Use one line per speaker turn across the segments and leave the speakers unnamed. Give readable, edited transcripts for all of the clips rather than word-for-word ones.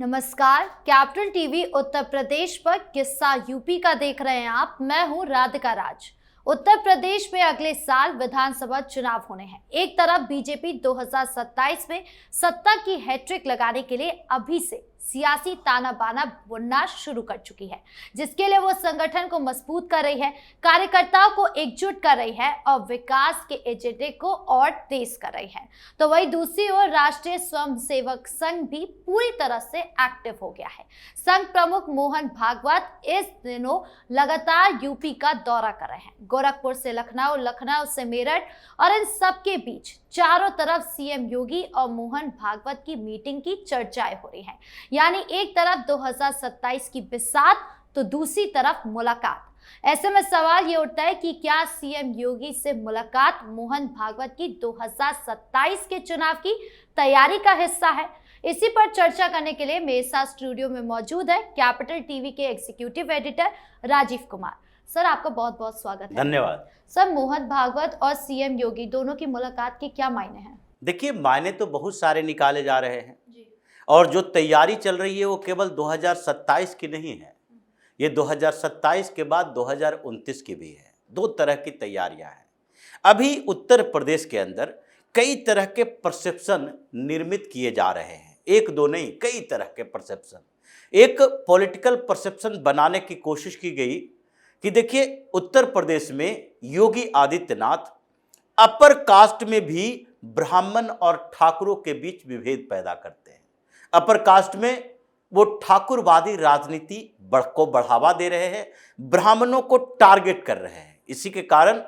नमस्कार। Capital TV Uttar Pradesh पर किस्सा यूपी का देख रहे हैं आप। मैं हूं राधिका राज। उत्तर प्रदेश में अगले साल विधानसभा चुनाव होने हैं। एक तरफ बीजेपी 2027 में सत्ता की हैट्रिक लगाने के लिए अभी से सियासी ताना बाना बुनना शुरू कर चुकी है, जिसके लिए वो संगठन को मजबूत कर रही है, कार्यकर्ताओं को एकजुट कर रही है और विकास के एजेंडे को और तेज कर रही है। तो वही दूसरी ओर राष्ट्रीय स्वयंसेवक संघ भी पूरी तरह से एक्टिव हो गया है। संघ प्रमुख मोहन भागवत इस दिनों लगातार यूपी का दौरा कर रहे हैं। गोरखपुर से लखनऊ, लखनऊ से मेरठ और इन सब के बीच चारों तरफ सीएम योगी और मोहन भागवत की मीटिंग की चर्चाएं हो रही हैं। यानी एक तरफ 2027 की बिसात तो दूसरी तरफ मुलाकात। ऐसे में सवाल ये उठता है कि क्या सीएम योगी से मुलाकात मोहन भागवत की 2027 के चुनाव की तैयारी का हिस्सा है? इसी पर चर्चा करने के लिए मेरे साथ स्टूडियो में मौजूद है कैपिटल टीवी के executive editor Rajeev Kumar. Sir, आपका बहुत बहुत स्वागत है।
धन्यवाद।
सर, मोहन भागवत और सीएम योगी दोनों की मुलाकात के क्या मायने हैं?
देखिए, मायने तो बहुत सारे निकाले जा रहे हैं
जी।
और जो तैयारी चल रही है वो केवल 2027 की नहीं है, ये 2027 के बाद 2029 की भी है। दो तरह की तैयारियां हैं। अभी उत्तर प्रदेश के अंदर कई तरह के परसेप्शन निर्मित किए जा रहे हैं, एक दो नहीं, कई तरह के परसेप्शन। एक पॉलिटिकल परसेप्शन बनाने की कोशिश की गई कि देखिए, उत्तर प्रदेश में योगी आदित्यनाथ अपर कास्ट में भी ब्राह्मण और ठाकुरों के बीच विभेद पैदा करते हैं। अपर कास्ट में वो ठाकुरवादी राजनीति को बढ़ावा दे रहे हैं, ब्राह्मणों को टारगेट कर रहे हैं। इसी के कारण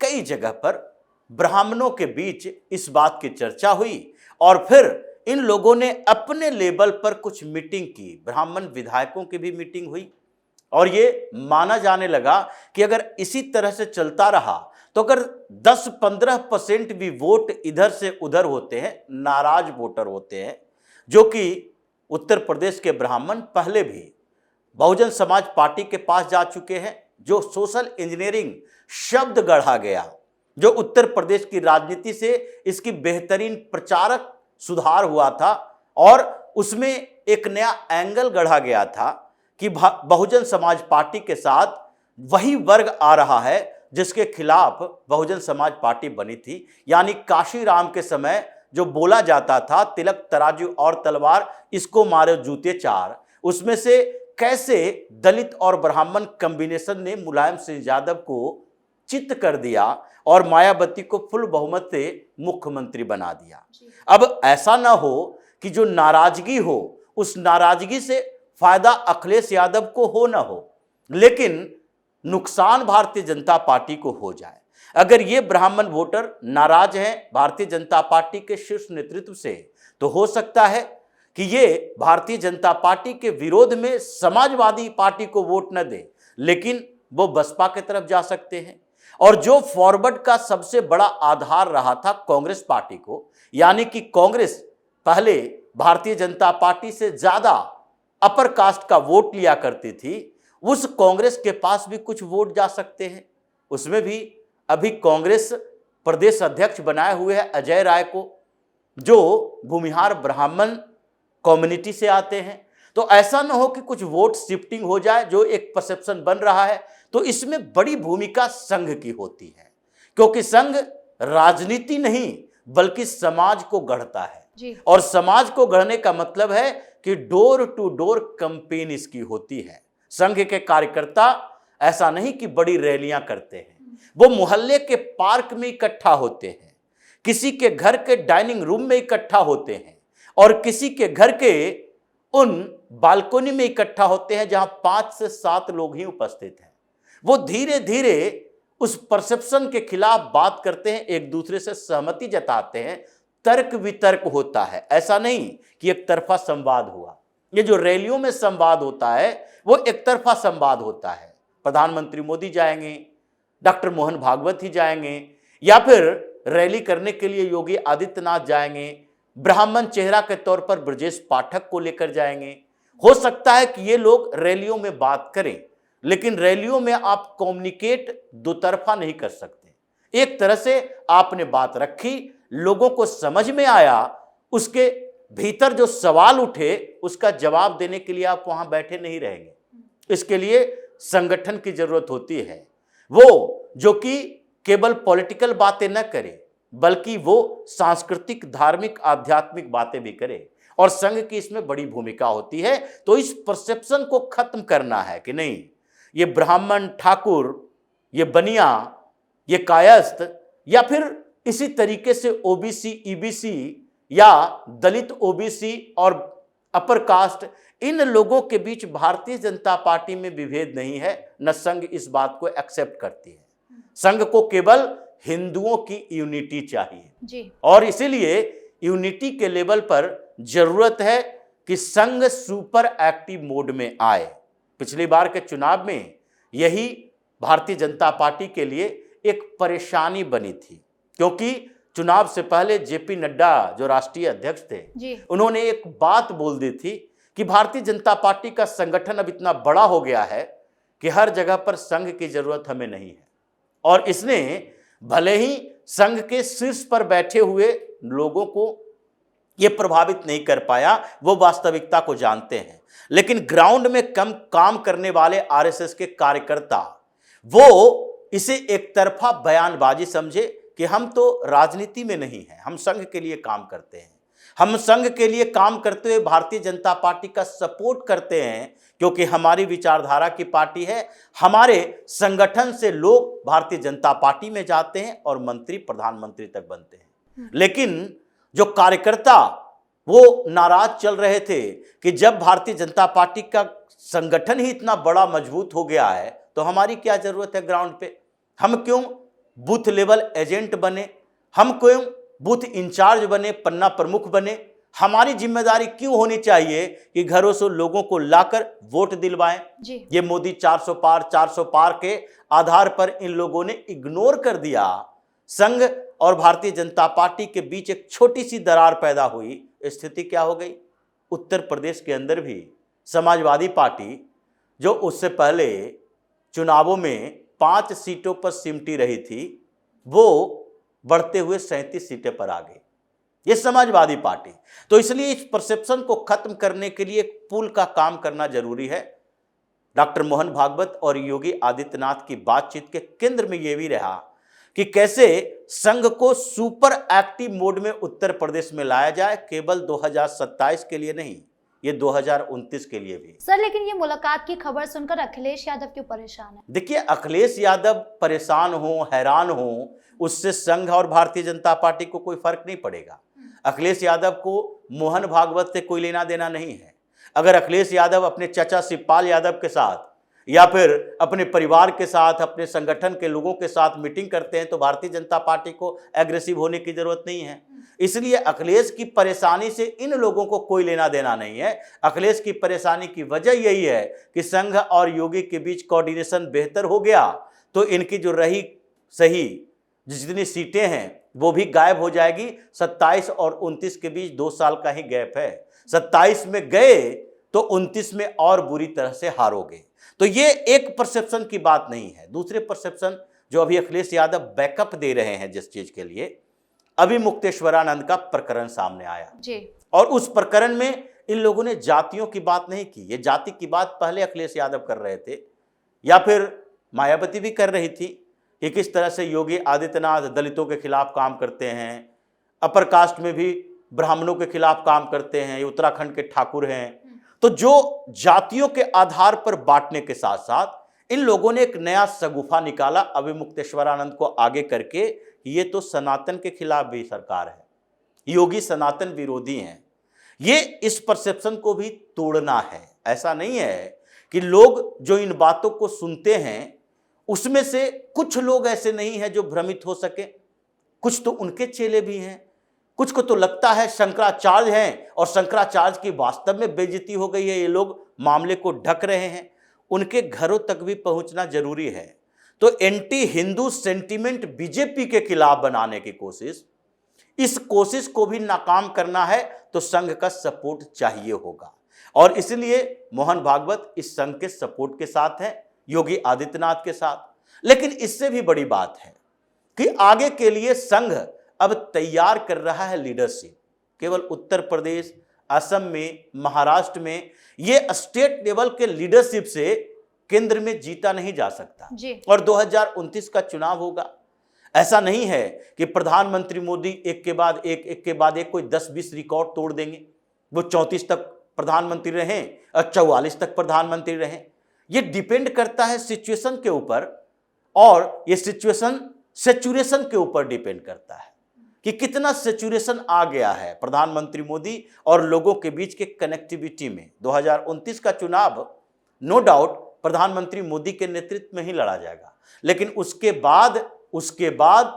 कई जगह पर ब्राह्मणों के बीच इस बात की चर्चा हुई और फिर इन लोगों ने अपने लेवल पर कुछ मीटिंग की, ब्राह्मण विधायकों की भी मीटिंग हुई और ये माना जाने लगा कि अगर इसी तरह से चलता रहा तो अगर 10-15% भी वोट इधर से उधर होते हैं, नाराज वोटर होते हैं, जो कि उत्तर प्रदेश के ब्राह्मण पहले भी बहुजन समाज पार्टी के पास जा चुके हैं। जो सोशल इंजीनियरिंग शब्द गढ़ा गया, जो उत्तर प्रदेश की राजनीति से इसकी बेहतरीन प्रचारक सुधार हुआ था और उसमें एक नया एंगल गढ़ा गया था कि बहुजन समाज पार्टी के साथ वही वर्ग आ रहा है जिसके खिलाफ बहुजन समाज पार्टी बनी थी। यानी काशीराम के समय जो बोला जाता था, तिलक तराजू और तलवार, इसको मारे जूते चार, उसमें से कैसे दलित और ब्राह्मण कॉम्बिनेशन ने मुलायम सिंह यादव को चित कर दिया और मायावती को फुल बहुमत से मुख्यमंत्री बना दिया। अब ऐसा ना हो कि जो नाराजगी हो, उस नाराजगी से फायदा अखिलेश यादव को हो ना हो, लेकिन नुकसान भारतीय जनता पार्टी को हो जाए। अगर ये ब्राह्मण वोटर नाराज हैं भारतीय जनता पार्टी के शीर्ष नेतृत्व से, तो हो सकता है कि ये भारतीय जनता पार्टी के विरोध में समाजवादी पार्टी को वोट न दे, लेकिन वो बसपा की तरफ जा सकते हैं। और जो फॉरवर्ड का सबसे बड़ा आधार रहा था कांग्रेस पार्टी को, यानी कि कांग्रेस पहले भारतीय जनता पार्टी से ज्यादा अपर कास्ट का वोट लिया करती थी, उस कांग्रेस के पास भी कुछ वोट जा सकते हैं। उसमें भी अभी कांग्रेस प्रदेश अध्यक्ष बनाए हुए है अजय राय को, जो भूमिहार ब्राह्मण कम्युनिटी से आते हैं। तो ऐसा ना हो कि कुछ वोट शिफ्टिंग हो जाए, जो एक परसेप्शन बन रहा है। तो इसमें बड़ी भूमिका संघ की होती है, क्योंकि संघ राजनीति नहीं बल्कि समाज को गढ़ता है जी। और समाज को गढ़ने का मतलब है कि डोर टू डोर कैंपेन इसकी होती है। संघ के कार्यकर्ता ऐसा नहीं कि बड़ी रैलियां करते हैं, वो मोहल्ले के पार्क में इकट्ठा होते हैं, किसी के घर के डाइनिंग रूम में इकट्ठा होते हैं और किसी के घर के उन बालकोनी में इकट्ठा होते हैं जहां 5 से 7 लोग ही उपस्थित हैं। वो धीरे धीरे उस परसेप्शन के खिलाफ बात करते हैं, एक दूसरे से सहमति जताते हैं, तर्क वितर्क होता है। ऐसा नहीं कि एक तरफा संवाद हुआ। ये जो रैलियों में संवाद होता है वो एक तरफा संवाद होता है। प्रधानमंत्री मोदी जाएंगे, डॉक्टर मोहन भागवत ही जाएंगे, या फिर रैली करने के लिए योगी आदित्यनाथ जाएंगे, ब्राह्मण चेहरा के तौर पर ब्रजेश पाठक को लेकर जाएंगे। हो सकता है कि ये लोग रैलियों में बात करें, लेकिन रैलियों में आप कम्युनिकेट दो तरफा नहीं कर सकते। एक तरह से आपने बात रखी, लोगों को समझ में आया, उसके भीतर जो सवाल उठे उसका जवाब देने के लिए आप वहां बैठे नहीं रहेंगे। इसके लिए संगठन की जरूरत होती है, वो जो कि केवल पॉलिटिकल बातें न करे बल्कि वो सांस्कृतिक, धार्मिक, आध्यात्मिक बातें भी करे, और संघ की इसमें बड़ी भूमिका होती है। तो इस परसेप्शन को खत्म करना है कि नहीं, ये ब्राह्मण, ठाकुर, ये बनिया, ये कायस्थ, या फिर इसी तरीके से ओबीसी, ईबीसी या दलित, ओबीसी और अपर कास्ट, इन लोगों के बीच भारतीय जनता पार्टी में विभेद नहीं है, न संघ इस बात को एक्सेप्ट करती है। संघ को केवल हिंदुओं की यूनिटी चाहिए
जी।
और इसीलिए यूनिटी के लेवल पर जरूरत है कि संघ सुपर एक्टिव मोड में आए। पिछली बार के चुनाव में यही भारतीय जनता पार्टी के लिए एक परेशानी बनी थी, क्योंकि चुनाव से पहले जेपी नड्डा जो राष्ट्रीय अध्यक्ष थे
जी।
उन्होंने एक बात बोल दी थी कि भारतीय जनता पार्टी का संगठन अब इतना बड़ा हो गया है कि हर जगह पर संघ की जरूरत हमें नहीं है। और इसने भले ही संघ के शीर्ष पर बैठे हुए लोगों को यह प्रभावित नहीं कर पाया, वो वास्तविकता को जानते हैं, लेकिन ग्राउंड में कम काम करने वाले आरएसएस के कार्यकर्ता वो इसे एक तरफा बयानबाजी समझे कि हम तो राजनीति में नहीं हैं, हम संघ के लिए काम करते हैं, हम संघ के लिए काम करते हुए भारतीय जनता पार्टी का सपोर्ट करते हैं, क्योंकि हमारी विचारधारा की पार्टी है। हमारे संगठन से लोग भारतीय जनता पार्टी में जाते हैं और मंत्री, प्रधानमंत्री तक बनते हैं। लेकिन जो कार्यकर्ता वो नाराज चल रहे थे कि जब भारतीय जनता पार्टी का संगठन ही इतना बड़ा मजबूत हो गया है तो हमारी क्या जरूरत है ग्राउंड पे, हम क्यों बूथ लेवल एजेंट बने, हम क्यों बूथ इंचार्ज बने, पन्ना प्रमुख बने, हमारी जिम्मेदारी क्यों होनी चाहिए कि घरों से लोगों को लाकर वोट दिलवाएं। ये मोदी 400 पार के आधार पर इन लोगों ने इग्नोर कर दिया। संघ और भारतीय जनता पार्टी के बीच एक छोटी सी दरार पैदा हुई। स्थिति क्या हो गई, उत्तर प्रदेश के अंदर भी समाजवादी पार्टी जो उससे पहले चुनावों में 5 सीटों पर सिमटी रही थी, वो बढ़ते हुए 37 सीटें पर आ गई, ये समाजवादी पार्टी। तो इसलिए इस परसेप्शन को खत्म करने के लिए एक पुल का काम करना जरूरी है। डॉक्टर मोहन भागवत और योगी आदित्यनाथ की बातचीत के केंद्र में यह भी रहा कि कैसे संघ को सुपर एक्टिव मोड में उत्तर प्रदेश में लाया जाए, केवल 2027 के लिए नहीं, ये 2029 के लिए भी।
सर, लेकिन ये मुलाकात की खबर सुनकर अखिलेश यादव क्यों परेशान है?
देखिए, अखिलेश यादव परेशान हो, हैरान हो, उससे संघ और भारतीय जनता पार्टी को कोई फर्क नहीं पड़ेगा। अखिलेश यादव को मोहन भागवत से कोई लेना देना नहीं है। अगर अखिलेश यादव अपने चाचा शिवपाल यादव के साथ या फिर अपने परिवार के साथ, अपने संगठन के लोगों के साथ मीटिंग करते हैं तो भारतीय जनता पार्टी को एग्रेसिव होने की जरूरत नहीं है। इसलिए अखिलेश की परेशानी से इन लोगों को कोई लेना देना नहीं है। अखिलेश की परेशानी की वजह यही है कि संघ और योगी के बीच कोऑर्डिनेशन बेहतर हो गया तो इनकी जो रही सही जितनी सीटें हैं वो भी गायब हो जाएगी। 27 और 29 के बीच 2 साल का ही गैप है। 27 में गए तो 29 में और बुरी तरह से हारोगे। तो ये एक परसेप्शन की बात नहीं है। दूसरे परसेप्शन जो अभी अखिलेश यादव बैकअप दे रहे हैं जिस चीज के लिए, अभी मुक्तेश्वरानंद का प्रकरण सामने आया
जी।
और उस प्रकरण में इन लोगों ने जातियों की बात नहीं की। ये जाति की बात पहले अखिलेश यादव कर रहे थे या फिर मायावती भी कर रही थी कि किस तरह से योगी आदित्यनाथ दलितों के खिलाफ काम करते हैं, अपर कास्ट में भी ब्राह्मणों के खिलाफ काम करते हैं, ये उत्तराखंड के ठाकुर हैं। तो जो जातियों के आधार पर बांटने के साथ साथ इन लोगों ने एक नया सगुफा निकाला अभी मुक्तेश्वरानंद को आगे करके, ये तो सनातन के खिलाफ भी सरकार है, योगी सनातन विरोधी हैं। ये इस परसेप्शन को भी तोड़ना है। ऐसा नहीं है कि लोग जो इन बातों को सुनते हैं उसमें से कुछ लोग ऐसे नहीं हैं जो भ्रमित हो सके, कुछ तो उनके चेले भी हैं, कुछ को तो लगता है शंकराचार्य हैं और शंकराचार्य की वास्तव में बेइज्जती हो गई है, ये लोग मामले को ढक रहे हैं। उनके घरों तक भी पहुंचना जरूरी है। तो एंटी हिंदू सेंटीमेंट बीजेपी के खिलाफ बनाने की कोशिश, इस कोशिश को भी नाकाम करना है तो संघ का सपोर्ट चाहिए होगा। और इसलिए मोहन भागवत इस संघ के सपोर्ट के साथ हैं, योगी आदित्यनाथ के साथ। लेकिन इससे भी बड़ी बात है कि आगे के लिए संघ अब तैयार कर रहा है लीडरशिप। केवल उत्तर प्रदेश, असम में, महाराष्ट्र में ये स्टेट लेवल के लीडरशिप से केंद्र में जीता नहीं जा सकता
जी।
और 2029 का चुनाव होगा। ऐसा नहीं है कि प्रधानमंत्री मोदी एक के बाद एक कोई 10-20 रिकॉर्ड तोड़ देंगे, वो 34 तक प्रधानमंत्री रहें और 44 तक प्रधानमंत्री रहें। ये डिपेंड करता है सिचुएशन के ऊपर, और ये सिचुएशन सेचुरेशन के ऊपर डिपेंड करता है कि कितना सेचुरेशन आ गया है प्रधानमंत्री मोदी और लोगों के बीच के कनेक्टिविटी में। 2029 का चुनाव नो डाउट प्रधानमंत्री मोदी के नेतृत्व में ही लड़ा जाएगा, लेकिन उसके बाद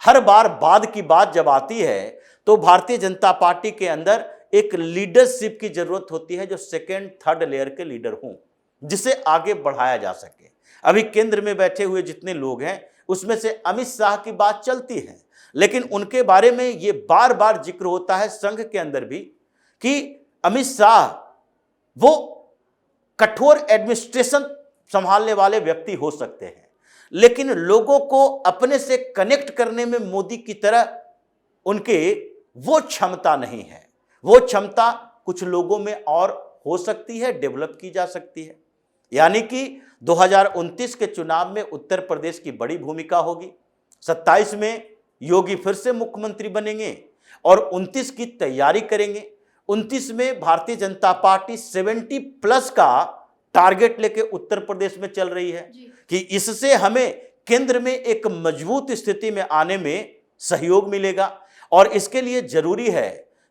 हर बार बाद की बात जब आती है तो भारतीय जनता पार्टी के अंदर एक लीडरशिप की जरूरत होती है जो सेकेंड थर्ड लेयर के लीडर हों, जिसे आगे बढ़ाया जा सके। अभी केंद्र में बैठे हुए जितने लोग हैं उसमें से अमित शाह की बात चलती है, लेकिन उनके बारे में ये बार बार जिक्र होता है संघ के अंदर भी कि अमित शाह वो कठोर एडमिनिस्ट्रेशन संभालने वाले व्यक्ति हो सकते हैं, लेकिन लोगों को अपने से कनेक्ट करने में मोदी की तरह उनके वो क्षमता नहीं है। वो क्षमता कुछ लोगों में और हो सकती है, डेवलप की जा सकती है। यानी कि 2029 के चुनाव में उत्तर प्रदेश की बड़ी भूमिका होगी। 27 में योगी फिर से मुख्यमंत्री बनेंगे और 29 की तैयारी करेंगे। 29 में भारतीय जनता पार्टी 70+ का टारगेट लेके उत्तर प्रदेश में चल रही है कि इससे हमें केंद्र में एक मजबूत स्थिति में आने में सहयोग मिलेगा। और इसके लिए जरूरी है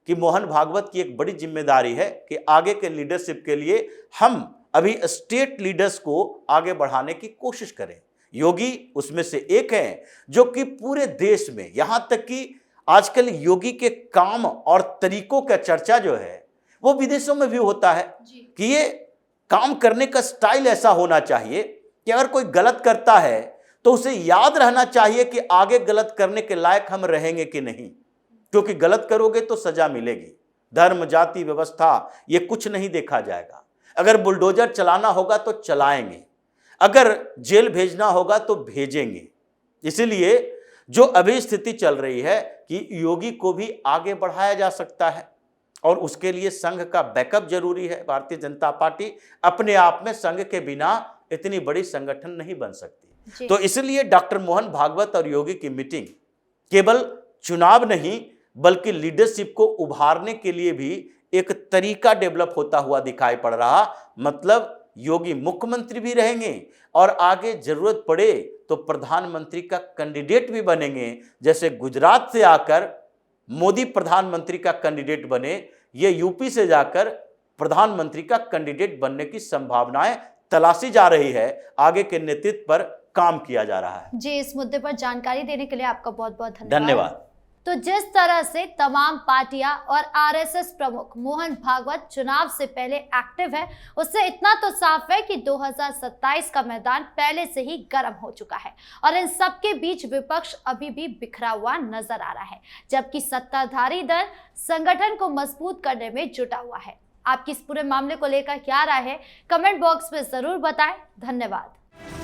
कि मोहन भागवत की एक बड़ी जिम्मेदारी है कि आगे के लीडरशिप के लिए हम अभी स्टेट लीडर्स को आगे बढ़ाने की कोशिश करें। योगी उसमें से एक है जो कि पूरे देश में, यहां तक कि आजकल योगी के काम और तरीकों का चर्चा जो है वो विदेशों में भी होता है कि ये काम करने का स्टाइल ऐसा होना चाहिए कि अगर कोई गलत करता है तो उसे याद रहना चाहिए कि आगे गलत करने के लायक हम रहेंगे कि नहीं, क्योंकि गलत करोगे तो सजा मिलेगी। धर्म, जाति, व्यवस्था ये कुछ नहीं देखा जाएगा। अगर बुलडोजर चलाना होगा तो चलाएंगे, अगर जेल भेजना होगा तो भेजेंगे। इसीलिए जो अभी स्थिति चल रही है कि योगी को भी आगे बढ़ाया जा सकता है और उसके लिए संघ का बैकअप जरूरी है। भारतीय जनता पार्टी अपने आप में संघ के बिना इतनी बड़ी संगठन नहीं बन सकती। तो इसलिए डॉक्टर मोहन भागवत और योगी की मीटिंग केवल चुनाव नहीं बल्कि लीडरशिप को उभारने के लिए भी एक तरीका डेवलप होता हुआ दिखाई पड़ रहा। मतलब योगी मुख्यमंत्री भी रहेंगे और आगे जरूरत पड़े तो प्रधानमंत्री का कैंडिडेट भी बनेंगे। जैसे गुजरात से आकर मोदी प्रधानमंत्री का कैंडिडेट बने, ये यूपी से जाकर प्रधानमंत्री का कैंडिडेट बनने की संभावनाएं तलाशी जा रही है। आगे के नेतृत्व पर काम किया जा रहा है।
जी, इस मुद्दे पर जानकारी देने के लिए आपका बहुत बहुत धन्यवाद।
धन्यवाद।
तो जिस तरह से तमाम पार्टियां और आरएसएस प्रमुख मोहन भागवत चुनाव से पहले एक्टिव है, उससे इतना तो साफ है कि 2027 का मैदान पहले से ही गर्म हो चुका है और इन सब के बीच विपक्ष अभी भी बिखरा हुआ नजर आ रहा है, जबकि सत्ताधारी दल संगठन को मजबूत करने में जुटा हुआ है। आपकी इस पूरे मामले को लेकर क्या राय है, कमेंट बॉक्स में जरूर बताएं। धन्यवाद।